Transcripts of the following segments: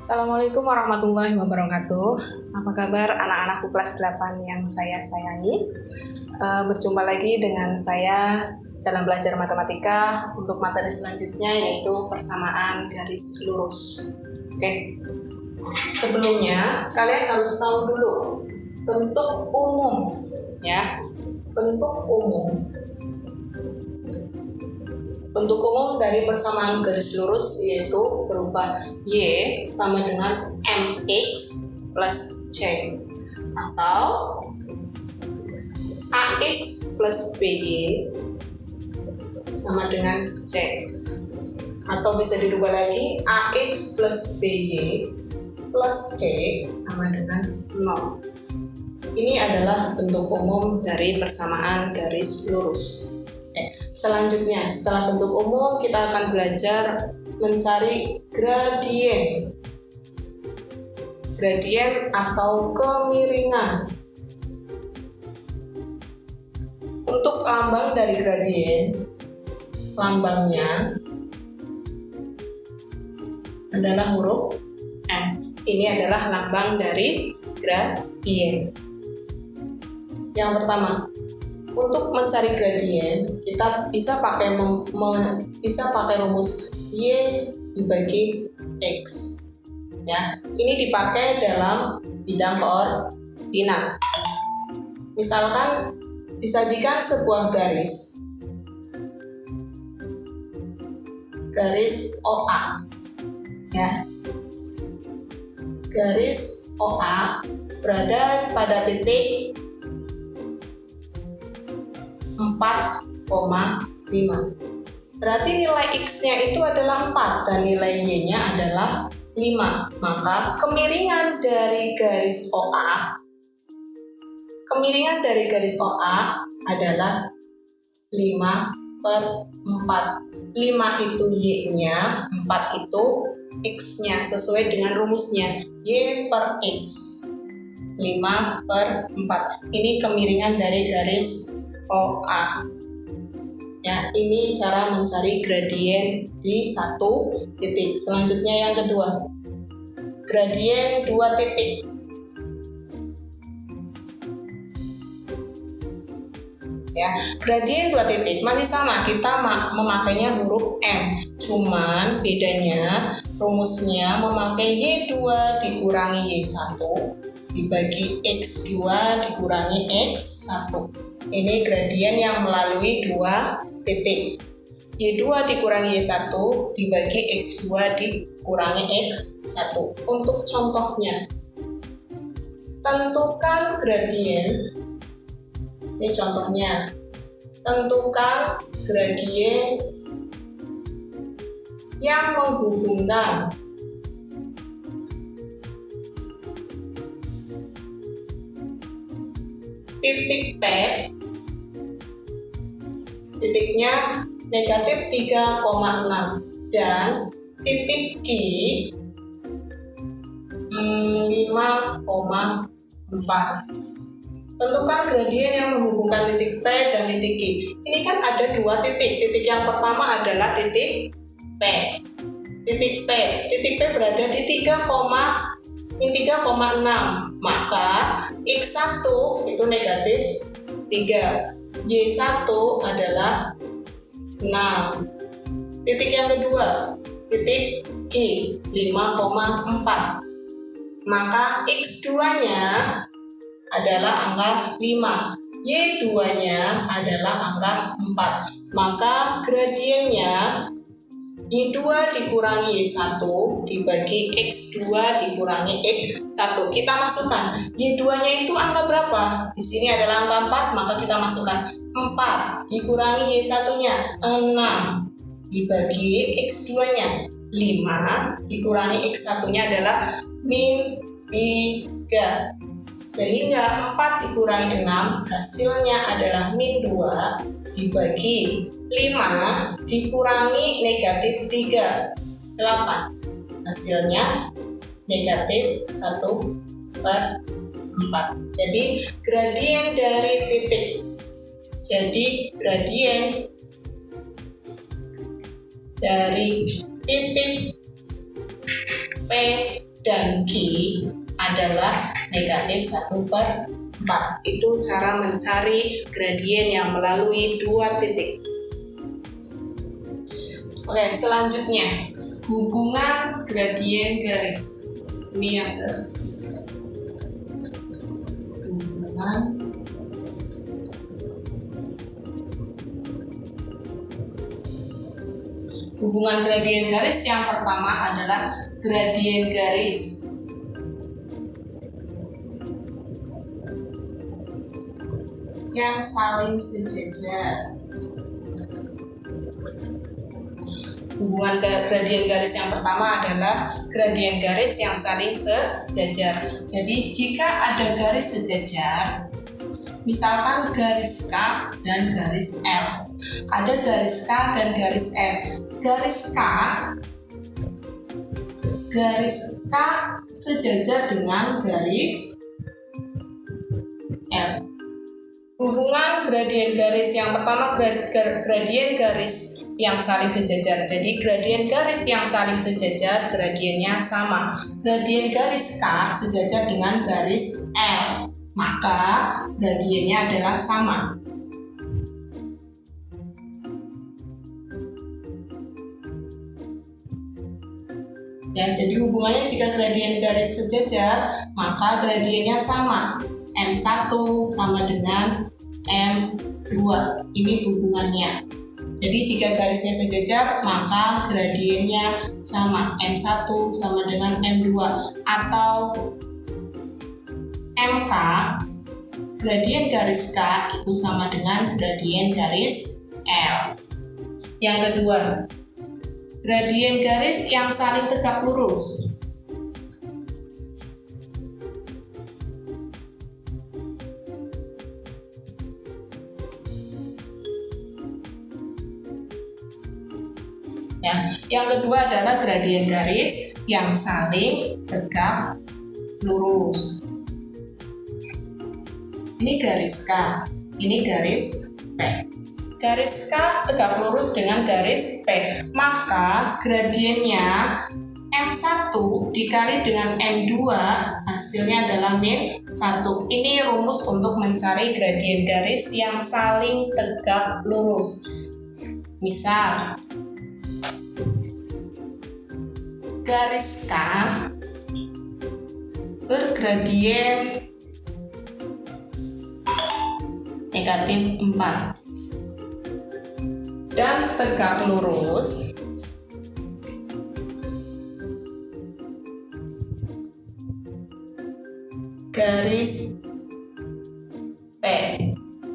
Assalamualaikum warahmatullahi wabarakatuh. Apa kabar anak-anakku kelas 8 yang saya sayangi? Berjumpa lagi dengan saya dalam belajar matematika untuk materi selanjutnya, yaitu persamaan garis lurus. Oke. Sebelumnya kalian harus tahu dulu bentuk umum, ya. Bentuk umum. Bentuk umum dari persamaan garis lurus yaitu berupa Y sama dengan MX plus C, atau AX plus BY sama dengan C, atau bisa dirubah lagi AX plus BY plus C sama dengan 0. Ini adalah bentuk umum dari persamaan garis lurus. Selanjutnya, setelah bentuk umum, kita akan belajar mencari gradien. Gradien atau kemiringan. Untuk lambang dari gradien, lambangnya adalah huruf M. Ini adalah lambang dari gradien. Yang pertama, untuk mencari gradien, kita bisa pakai rumus Y dibagi X. Ya, ini dipakai dalam bidang koordinat. Misalkan disajikan sebuah garis OA. Ya. Garis OA berada pada titik 4,5. Berarti nilai X-nya itu adalah 4 dan nilai Y-nya adalah 5. Maka kemiringan dari garis OA adalah 5/4. 5 itu Y-nya, 4 itu X-nya, sesuai dengan rumusnya Y per X. 5/4. Ini kemiringan dari garis OA. Ya, ini cara mencari gradien di satu titik. Selanjutnya yang kedua, gradien 2 titik. Ya, gradien 2 titik masih sama, kita memakainya huruf M. Cuman bedanya rumusnya memakai Y2 dikurangi Y1 dibagi X2 dikurangi X1. Ini gradien yang melalui 2 titik. Y2 dikurangi Y1 dibagi X2 dikurangi X1. Untuk contohnya, tentukan gradien. Ini contohnya. Tentukan gradien yang menghubungkan titik P, titiknya negatif 3,6, dan titik Q 5,4. Tentukan gradien yang menghubungkan titik P dan titik Q. Ini kan ada 2 titik. Titik yang pertama adalah titik P. Titik P berada di 3,6. Maka X1 itu negatif 3. Y1 adalah 6. Titik yang kedua, titik Q 5,4. Maka X2-nya adalah angka 5. Y2-nya adalah angka 4. Maka gradiennya Y2 dikurangi Y1 dibagi X2 dikurangi X1. Kita masukkan. Y2-nya itu angka berapa? Di sini adalah angka 4, maka kita masukkan 4 dikurangi Y1-nya 6 dibagi X2-nya 5 dikurangi X1-nya adalah min 3. Sehingga 4 dikurangi 6 hasilnya adalah min 2 dibagi 5 dikurangi negatif 3, 8. Hasilnya negatif 1/4. Jadi gradien dari titik. Gradien dari titik P dan Q adalah negatif 1/4. Itu cara mencari gradien yang melalui dua titik. Oke, selanjutnya hubungan gradien garis. Ini yang ketiga. Hubungan gradien garis yang pertama adalah gradien garis yang saling sejajar. Hubungan gradien garis yang pertama adalah gradien garis yang saling sejajar. Jadi jika ada garis sejajar, misalkan garis K dan garis L. Ada garis K dan garis L. Garis K sejajar dengan garis L. Hubungan gradien garis yang pertama gradien garis yang saling sejajar. Jadi gradien garis yang saling sejajar gradiennya sama. Gradien garis K sejajar dengan garis L, maka gradiennya adalah sama. Ya, jadi hubungannya jika gradien garis sejajar, maka gradiennya sama. M1 sama dengan M2. Ini hubungannya. Jadi jika garisnya sejajar, maka gradiennya sama. M1 sama dengan M2. Atau MK, gradien garis K itu sama dengan gradien garis L. Yang kedua, gradien garis yang saling tegak lurus. Ya, yang kedua adalah gradien garis yang saling tegak lurus. Ini garis K, ini garis P. Garis K tegak lurus dengan garis P, maka gradiennya M1 dikali dengan M2 hasilnya adalah min 1. Ini rumus untuk mencari gradien garis yang saling tegak lurus. Misal, garis K bergradien negatif 4 dan tegak lurus garis P.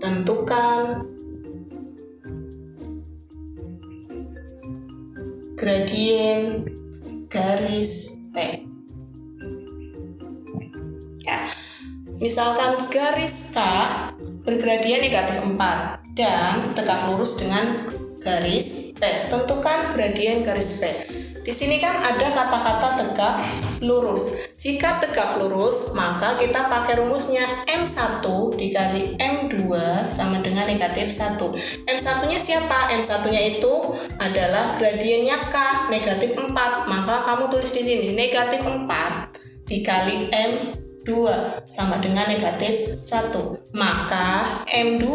Tentukan gradien garis P. Ya, misalkan garis K bergradien negatif 4 dan tegak lurus dengan garis P. Tentukan gradien garis P. Di sini kan ada kata-kata tegak lurus. Jika tegak lurus, maka kita pakai rumusnya M1 dikali M2 sama dengan negatif 1. M1-nya siapa? M1-nya itu adalah gradiennya K, negatif 4. Maka kamu tulis di sini, negatif 4 dikali M2 sama dengan negatif 1. Maka M2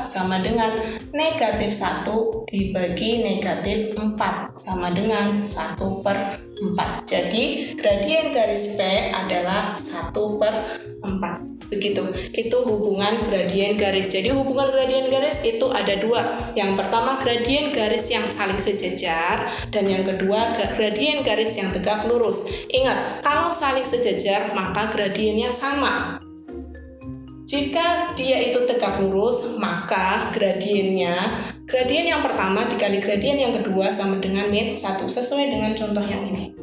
sama dengan negatif 1 dibagi negatif 4 sama dengan 1/4. Jadi gradien garis P adalah 1/4. Begitu, itu hubungan gradien garis. Jadi hubungan gradien garis itu ada dua. Yang pertama gradien garis yang saling sejajar, dan yang kedua gradien garis yang tegak lurus. Ingat, kalau saling sejajar maka gradiennya sama. Jika dia itu tegak lurus, maka gradien yang pertama dikali gradien yang kedua sama dengan min 1, sesuai dengan contoh yang ini.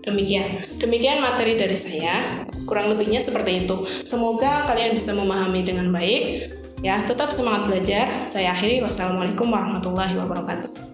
Demikian materi dari saya. Kurang lebihnya seperti itu. Semoga kalian bisa memahami dengan baik. Ya, tetap semangat belajar. Saya akhiri. Wassalamualaikum warahmatullahi wabarakatuh.